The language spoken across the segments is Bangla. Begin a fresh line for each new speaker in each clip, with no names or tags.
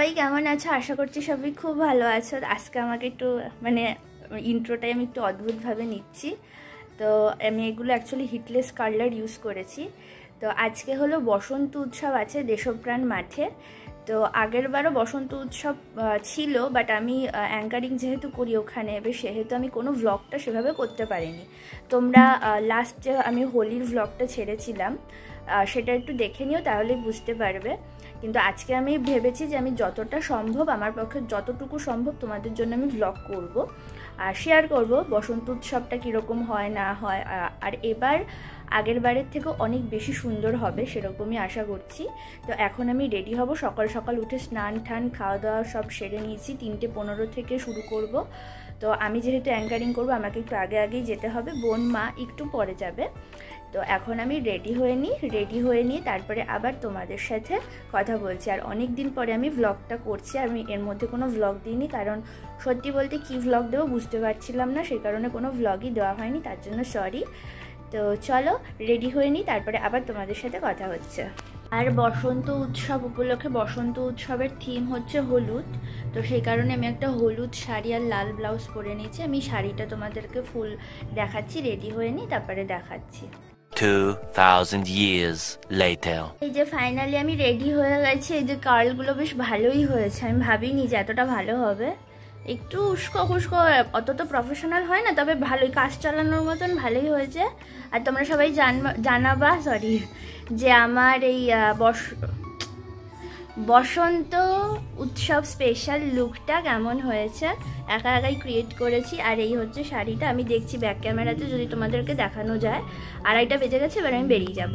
সবাই কেমন আছো? আশা করছি সবাই খুব ভালো আছো। আজকে আমাকে একটু ইন্ট্রোটাই আমি একটু অদ্ভুতভাবে নিচ্ছি। তো আমি এগুলো অ্যাকচুয়ালি হিটলেস কালার ইউজ করেছি। তো আজকে হলো বসন্ত উৎসব আছে দেশপ্রাণ মাঠে। তো আগের বারও বসন্ত উৎসব ছিল, বাট আমি অ্যাঙ্কারিং যেহেতু করি ওখানে, এবার সেহেতু আমি কোনো ভ্লগটা সেভাবে করতে পারিনি। তোমরা লাস্ট যে আমি হোলির ভ্লগটা ছেড়েছিলাম সেটা একটু দেখে নিও, তাহলেই বুঝতে পারবে। কিন্তু আজকে আমি ভেবেছি যে আমি যতটা সম্ভব, আমার পক্ষে যতটুকু সম্ভব তোমাদের জন্য আমি ভ্লগ করব আর শেয়ার করব বসন্ত উৎসবটা কীরকম হয় না হয়। আর এবার আগের বারের থেকে অনেক বেশি সুন্দর হবে সেরকমই আশা করছি। তো এখন আমি রেডি হব, সকাল সকাল উঠে স্নান টান খাওয়া দাওয়া সব সেরে নিয়েছি। 3:15 থেকে শুরু করব। তো আমি যেহেতু অ্যাঙ্কারিং করব আমাকে একটু আগেই যেতে হবে, বোন মা একটু পরে যাবে। তো এখন আমি রেডি হয়ে নিই তারপরে আবার তোমাদের সাথে কথা বলছি। আর অনেক দিন পরে আমি ভ্লগটা করছি, আমি এর মধ্যে কোনো ভ্লগ দিইনি, কারণ সত্যি বলতে কী ভ্লগ দেবো বুঝতে পারছিলাম না, সেই কারণে কোনো ভ্লগই দেওয়া হয়নি, তার জন্য সরি। তো চলো রেডি হয়ে নিই, তারপরে আবার তোমাদের সাথে কথা হচ্ছে। আর বসন্ত উৎসব উপলক্ষে বসন্ত উৎসবের থিম হচ্ছে হলুদ, তো সেই কারণে আমি একটা হলুদ শাড়ি আর লাল ব্লাউজ পরে নিয়েছি। আমি শাড়িটা তোমাদেরকে ফুল দেখাচ্ছি, রেডি হয়ে নিই তারপরে দেখাচ্ছি।
2000 years later.
এই যে ফাইনালি আমি রেডি হয়ে গেছি। এই যে কার্লগুলো বেশ ভালোই হয়েছে, আমি ভাবিনি যে এতটা ভালো হবে। একটু উস্কো খুস্কো, অত তো প্রফেশনাল হয় না, তবে ভালোই কাজ চালানোর মতন ভালোই হয়েছে। আর তোমরা সবাই জানাবা যে আমার এই বসন্ত উৎসব স্পেশাল লুকটা কেমন হয়েছে। একাই ক্রিয়েট করেছি। আর এই হচ্ছে শাড়িটা, আমি দেখছি ব্যাক ক্যামেরাতে যদি তোমাদেরকে দেখানো যায়। 2:30 বেজে গেছে, এবার আমি বেরিয়ে যাব।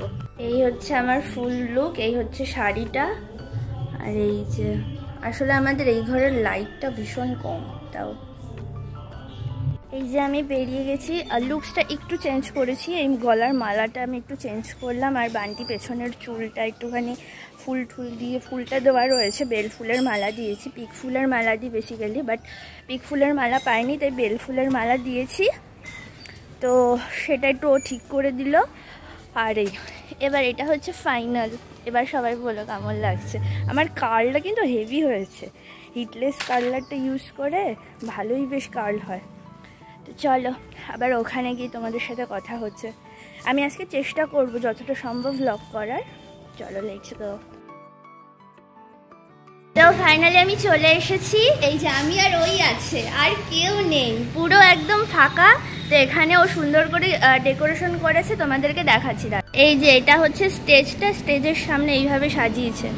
এই হচ্ছে আমার ফুল লুক, এই হচ্ছে শাড়িটা। আর এই যে আসলে আমাদের এই ঘরের লাইটটা ভীষণ কম, তাও এই যে আমি বেরিয়ে গেছি। আর লুকসটা একটু চেঞ্জ করেছি, এই গলার মালাটা আমি একটু চেঞ্জ করলাম, আর বান্টি পেছনের চুলটা একটুখানি ফুল দিয়ে, ফুলটা দেওয়া রয়েছে, বেল ফুলের মালা দিয়েছি। পিক ফুলের মালা দিই বেসিক্যালি, বাট পিক ফুলের মালা পাইনি, তাই বেল ফুলের মালা দিয়েছি। তো সেটা একটু ও ঠিক করে দিল। আর এবার এটা হচ্ছে ফাইনাল। এবার সবাই বলো কেমন লাগছে। আমার কার্লটা কিন্তু হেভি হয়েছে, হিটলেস কার্লারটা ইউজ করে ভালোই বেশ কার্ল হয়। তো চলো আবার ওখানে গিয়ে তোমাদের সাথে কথা হচ্ছে। আমি আজকে চেষ্টা করব যতটা সম্ভব ভ্লগ করার। চলো লেটস গো। তো ফাইনালি আমি চলে এসেছি। এই যে আমি আর ওই আছে, আর কেউ নেই, পুরো একদম ফাঁকা। তো এখানে ও সুন্দর করে ডেকোরেশন করেছে, তোমাদেরকে দেখাচ্ছি। এই যে এটা হচ্ছে স্টেজটা, স্টেজের সামনে এইভাবে সাজিয়েছে,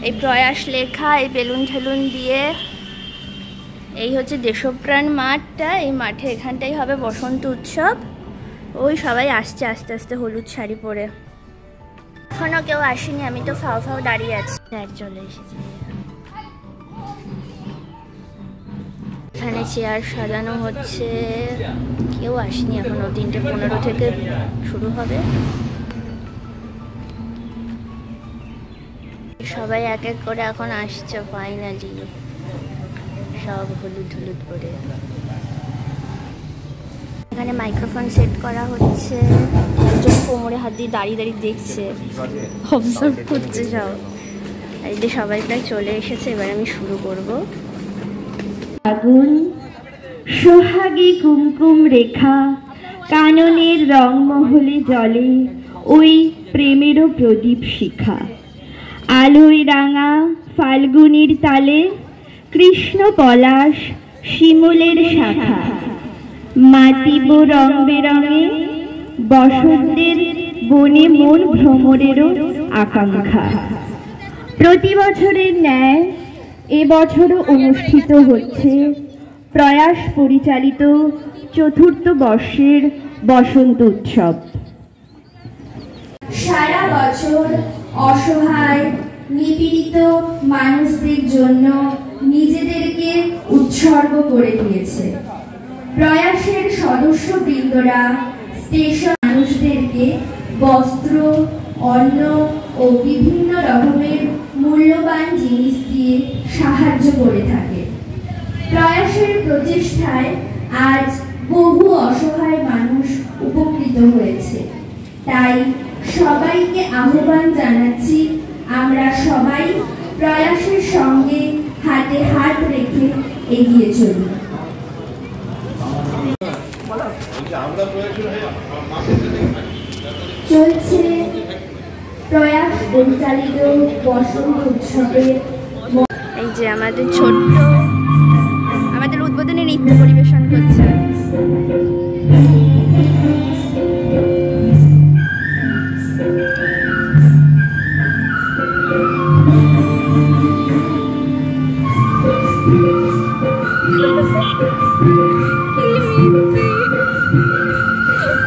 এই প্রয়াস লেখা, এই বেলুন ঠেলুন দিয়ে। এই হচ্ছে দেশপ্রাণ মাঠটা, এই মাঠে এখানটাই হবে বসন্ত উৎসব। ওই সবাই আসছে আস্তে আস্তে হলুদ শাড়ি পরে। এখনো কেউ আসেনি, আমি তো ফাও দাঁড়িয়ে আছি। চলে এসেছি। এখানে চেয়ার সাজানো হচ্ছে, কেউ আসেনি এখনো। 3:15 থেকে শুরু হবে। সবাই এক এক করে এখন আসছে ফাইনালি, সব হলুদ করে। এখানে মাইক্রোফোন সেট করা হচ্ছে, একজন কোমরে হাত দিয়ে দাঁড়িয়ে দেখছে, অবজার্ভ করছে সব। এই যে সবাই প্রায় চলে এসেছে, এবার আমি শুরু করব।
আগুন সোহাগী কুমকুম রেখা, কাননের রংমহলে জলে ওই প্রেমেরও প্রদীপ শিখা। আলোয় রাঙা ফাল্গুনির তালে, কৃষ্ণ পলাশ শিমুলের শাখা। মাতিব রং বেরঙে বসন্তের বনে মন ভ্রমরেরও আকাঙ্ক্ষা। প্রতি বছরের ন্যায় এবছরও অনুষ্ঠিত হচ্ছে প্রয়াস পরিচালিত 4র্থ বর্ষের বসন্ত উৎসব।
সারা বছর অসহায় নিপীড়িত মানুষদের জন্য নিজেদেরকে উৎসর্গ করে দিয়েছে। প্রয়াসের সদস্যবৃন্দরা স্টেশন মানুষদেরকে বস্ত্র, অন্ন ও বিভিন্ন রকমের মূল্যবান জিনিস দিয়ে সাহায্য করে থাকে। প্রয়াসের প্রচেষ্টায় আজ বহু অসহায় মানুষ উপকৃত হয়েছে। তাই সবাইকে আহ্বান জানাচ্ছি, আমরা সবাই প্রয়াসের সঙ্গে হাতে হাত রেখে এগিয়ে চলুন। চলছে প্রয়াস পরিচালিত বসন্ত উৎসবের।
এই যে আমাদের উদ্বোধনী নৃত্য পরিবেশন করছে।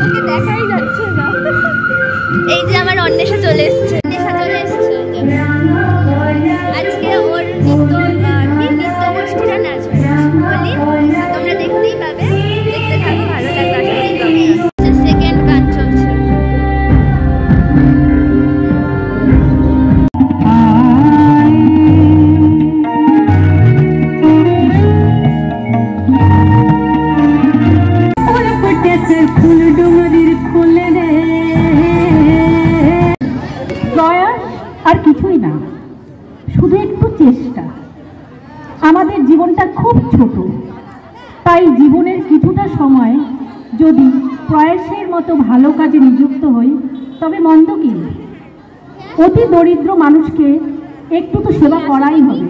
ওকে দেখাই যাচ্ছে না। এই যে আমার অন্বেষা চলে এসছে। আজকে ওর নৃত্য গোষ্ঠীরা নাচ বলি, তোমরা দেখতেই পাবে, দেখতে থাকো, ভালো লাগবে। সেকেন্ড গান চলছে।
আর কিছুই না, শুধু একটু চেষ্টা। আমাদের জীবনটা খুব ছোট, তাই জীবনের কিছুটা সময় যদি প্রয়াসের মতো ভালো কাজে নিযুক্ত হই তবে মন্দ কি? অতি দরিদ্র মানুষকে একটু তো সেবা করাই হবে।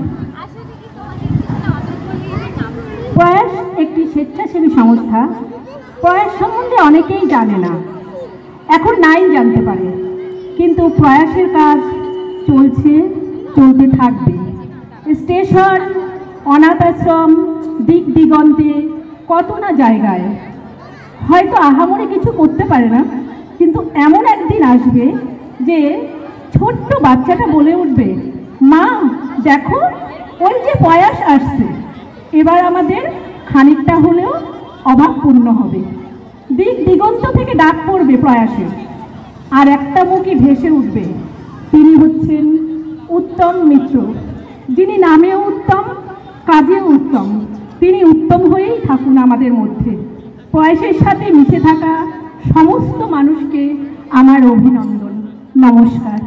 প্রয়াস একটি স্বেচ্ছাসেবী সংস্থা। প্রয়াস সম্বন্ধে অনেকেই জানে না, এখন নাই জানতে পারে, কিন্তু প্রয়াসের কাজ চলছে, চলতে থাকবে। স্টেশন, অনাথ আশ্রম, দিক দিগন্তে কত না জায়গায়। হয়তো আহামরি কিছু করতে পারে না, কিন্তু এমন একদিন আসবে যে ছোট্ট বাচ্চাটা বলে উঠবে, মা দেখো ওই যে প্রয়াস আসছে, এবার আমাদের খানিকটা হলেও অভাব পূর্ণ হবে। দিক দিগন্ত থেকে ডাক পড়বে প্রয়াসে, আর একটা মুখই ভেসে উঠবে, তিনি হচ্ছেন উত্তম মিত্র, যিনি নামেও উত্তম, কাজেও উত্তম। তিনি উত্তম হয়েই থাকুন আমাদের মধ্যে। প্রয়াসের সাথে মিশে থাকা সমস্ত মানুষকে আমার অভিনন্দন, নমস্কার।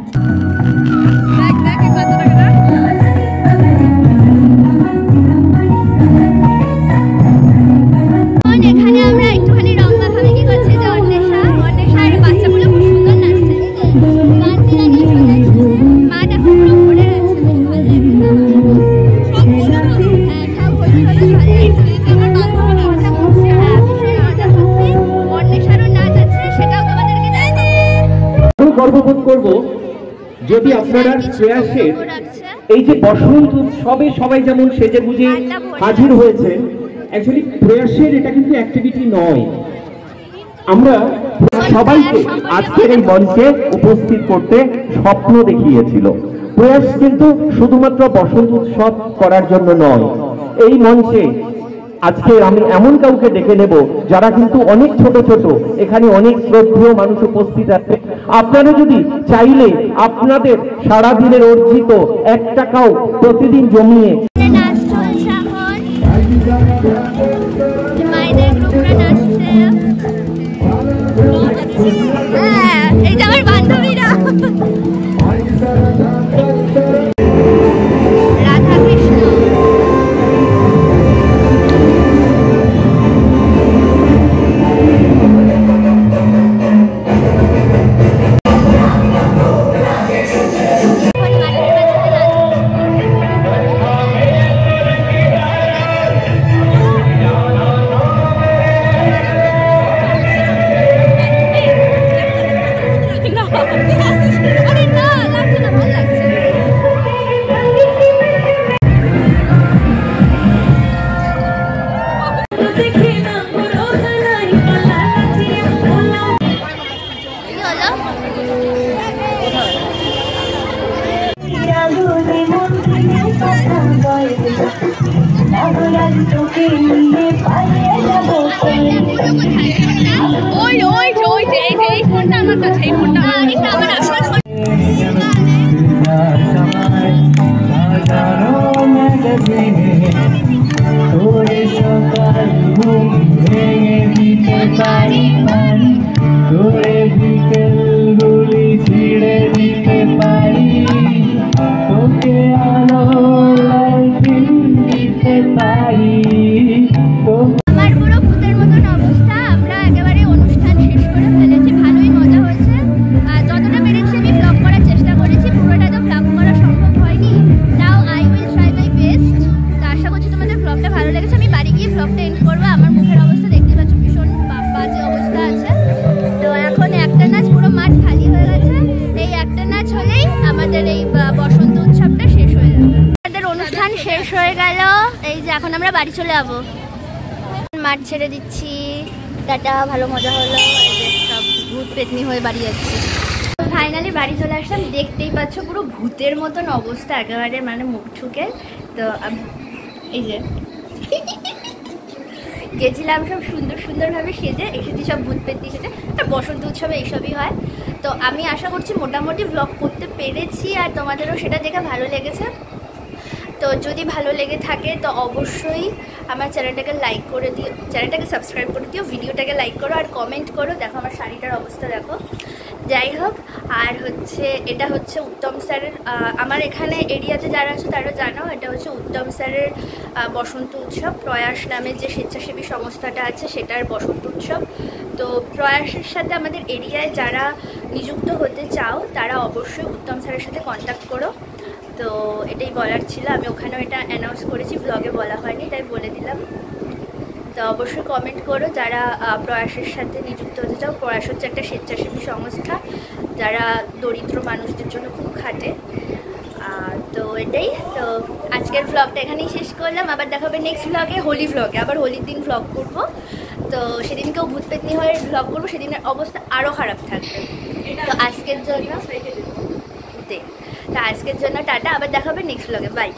এখানে আমরা একটুখানি রং মাখামাখি করছি যে অন্বেষার বাচ্চাগুলো খুব সুন্দর নাচছে। মা দেখো পুরো ভরে আছে, অন্বেষারও নাচ আছে, সেটাও তোমাদেরকে
গর্ববোধ করব যদি আপনারা প্রয়াসের এই যে বসন্ত উৎসবে সবাই যেমন সেজে গুজে হাজির হয়েছেন, অ্যাকচুয়ালি প্রয়াসের এটা কিন্তু অ্যাক্টিভিটি নয়। আমরা সবাইকে আজকের এই মঞ্চে উপস্থিত করতে স্বপ্ন দেখিয়েছিল। প্রয়াস কিন্তু শুধুমাত্র বসন্ত উৎসব করার জন্য নয়। এই মঞ্চে আজকে আমি এমন কাউকে ডেকে নেব যারা কিন্তু অনেক ছোট ছোট, এখানে অনেক শ্রদ্ধেয় মানুষ উপস্থিত আছে। আপনারা যদি চাইলে আপনাদের সারাদিনের অর্জিত 1 টাকাও প্রতিদিন জমিয়ে
এই যে আমার বান্ধবীরা রাধা কৃষ্ণ।
তোরে বিকেল গুলি ছিড়ে দিতে পারি তোকে
আমরা বাড়ি চলে যাবো, মাঠ ছেড়ে দিচ্ছি। টাটা, ভালো মজা হলো। সব ভূত পেতনি হয়ে বাড়ি যাচ্ছি। ফাইনালি বাড়ি চলে আসলাম। দেখতেই পাচ্ছ পুরো ভূতের মতন অবস্থা একেবারে, মানে মুখ ঠুকে। তো এই যে গেছিলাম সব সুন্দরভাবে সেজে, এসেছি সব ভূত পেতনি সেজে। আর বসন্ত উৎসবে এইসবই হয়। তো আমি আশা করছি মোটামুটি ব্লগ করতে পেরেছি, আর তোমাদেরও সেটা দেখে ভালো লেগেছে। তো যদি ভালো লেগে থাকে তো অবশ্যই আমার চ্যানেলটাকে লাইক করে দিও, চ্যানেলটাকে সাবস্ক্রাইব করে দিও, ভিডিওটাকে লাইক করো আর কমেন্ট করো। দেখো আমার শাড়িটার অবস্থা দেখো। যাই হোক, আর হচ্ছে এটা হচ্ছে উত্তম স্যারের, আমার এখানে এরিয়াতে যারা আছে তারা জানো, এটা হচ্ছে উত্তম স্যারের বসন্ত উৎসব। প্রয়াস নামের যে স্বেচ্ছাসেবী সংস্থাটা আছে সেটার বসন্ত উৎসব। তো প্রয়াসের সাথে আমাদের এরিয়ায় যারা নিযুক্ত হতে চাও তারা অবশ্যই উত্তম স্যারের সাথে কন্ট্যাক্ট করো। তো এটাই বলার ছিল। আমি ওখানেও এটা অ্যানাউন্স করেছি, ব্লগে বলা হয়নি তাই বলে দিলাম। তো অবশ্যই কমেন্ট করো যারা প্রয়াসের সাথে নিযুক্ত হতে চাও। প্রয়াস হচ্ছে একটা স্বেচ্ছাসেবী সংস্থা যারা দরিদ্র মানুষদের জন্য খুব খাটে। তো এটাই। তো আজকের ভ্লগটা এখানেই শেষ করলাম। আবার দেখা হবে নেক্সট ভ্লগে, হোলি ভ্লগে। আবার হোলির দিন ভ্লগ করবো। তো সেদিনকেও ভূত পেতনি হয়ে ভ্লগ করবো, সেদিনের অবস্থা আরও খারাপ থাকবে। তো আজকের জন্য টাটা, আবার দেখা হবে নেক্সট ভ্লগে। বাই।